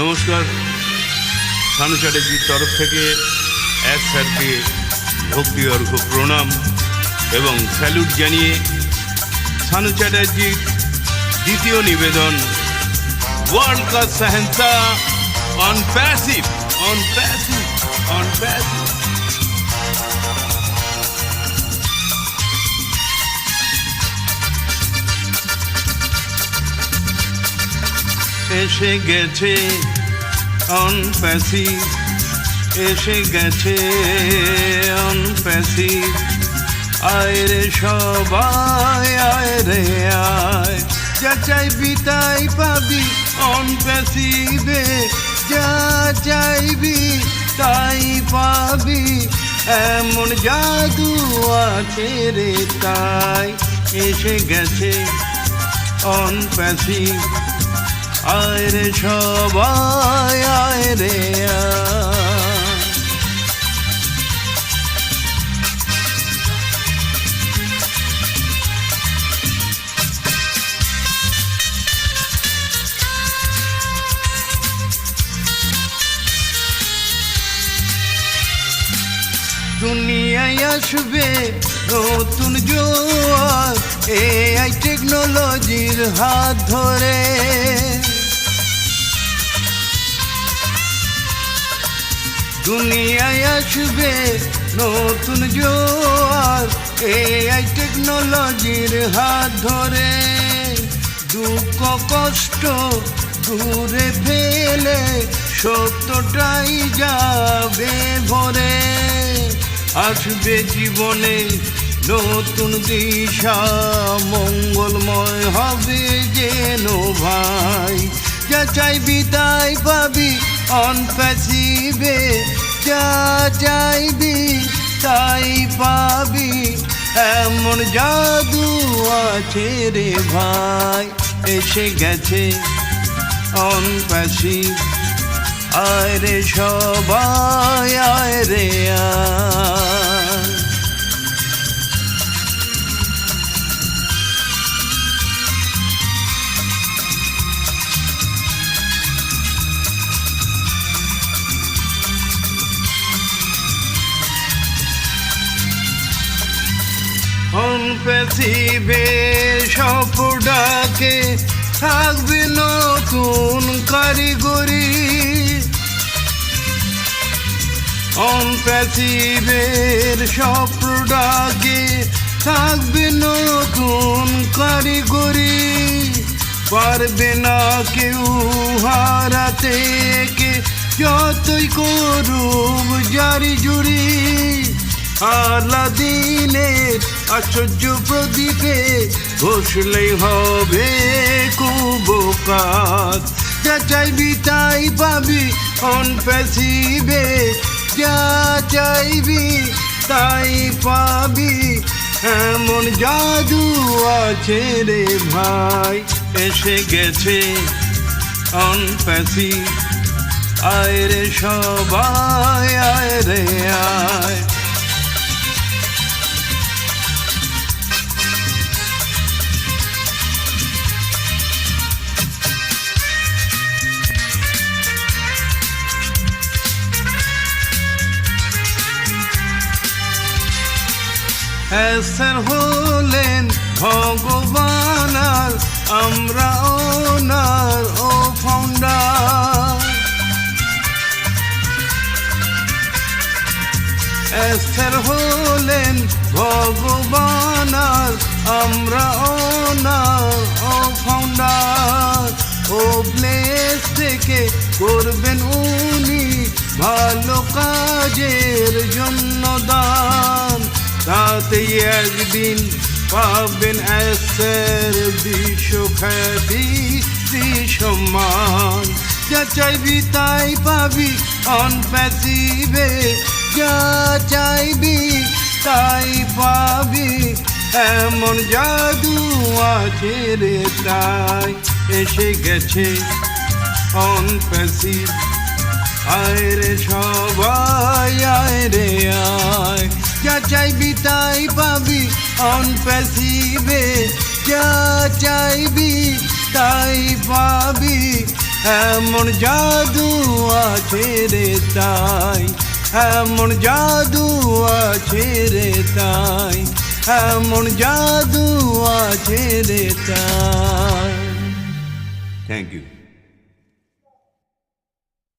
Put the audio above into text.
নমস্কার। শানু চ্যাটার্জির তরফ থেকে এক স্যারকে ভক্তি অর্ঘ্য প্রণাম এবং স্যালুট জানিয়ে শানু চ্যাটার্জির দ্বিতীয় নিবেদন ওয়ার্ল্ড का शहंशाह ऑन पैसिव এসে গেছে অন প্যাসিভ, এসে গেছে অন প্যাসিভ। আয় রে সবাই আয় রে আয়, যা চাইবি তাই পাবি অন প্যাসিভে, যা চাইবি তাই পাবি, এমন জাদু আছে রে তাই। এসে গেছে অন প্যাসিভ, আয় রে সবাই আয় রে আয়। দুনিয়ায় আসবে নতুন জোয়ার, এআই টেকনোলজির হাত ধরে। দুনিয়ায় আসবে নতুন জোয়ার, এআই টেকনোলজির হাত ধরে। দুঃখ কষ্ট দূরে ফেলে সত্যটাই যাবে ভরে। আসবে জীবনে নতুন দিশা, মঙ্গলময় হবে যেন ভাই। যা চাইবি তাই পাবি অন প্যাসিভে, যা চাইবি তাই পাবি, এমন জাদু আছে রে ভাই। এসে গেছে অন প্যাসিভ, আয় রে সবাই আয় রে আয়। অন প্যাসিভে সব ডাকে থাকবে নতুন কারিগরি। অন প্যাসিভের সব ডাকে থাকবে নতুন কারিগরি। পারবে না কেউ হারাতে কে, যতই করুক জারি জুড়ি। আলাদিনের আশ্চর্য প্রদীপে ঘষলেই হবে কুবকাত। যা চাইবি তাই পাবি অন প্যাসিভে, যা চাইবি তাই পাবি, এমন জাদু আছে রে ভাই। এসে গেছে অন প্যাসিভ, আয় রে সবাই আয় রে আয়। স্যার হলেন ভগবান আর আমরা ওনার ও ফাউন্ডার। স্যার হলেন ভগবান আর আমরা ওনার ও ফাউন্ডার। ও প্লেস থেকে করবেন উনি ভালো কাজের জন্য দান, তাতেই একদিন পাবেন স্যার বিশ্বখ্যাতি সম্মান। যা চাইবি তাই পাবি অন প্যাসিভে, যা চাইবি তাই পাবি, এমন জাদু আছে রে তাই। এসে গেছে অন প্যাসিভ, আয় রে সবাই আয় রে আয়। যা চাইবি তাই পাবি অন প্যাসিভে, যা চাইবি তাই পাবি, এমন জাদু আছে রে তাই, এমন জাদু আছে রে তাই, এমন জাদু আছে রে তাই। Thank you.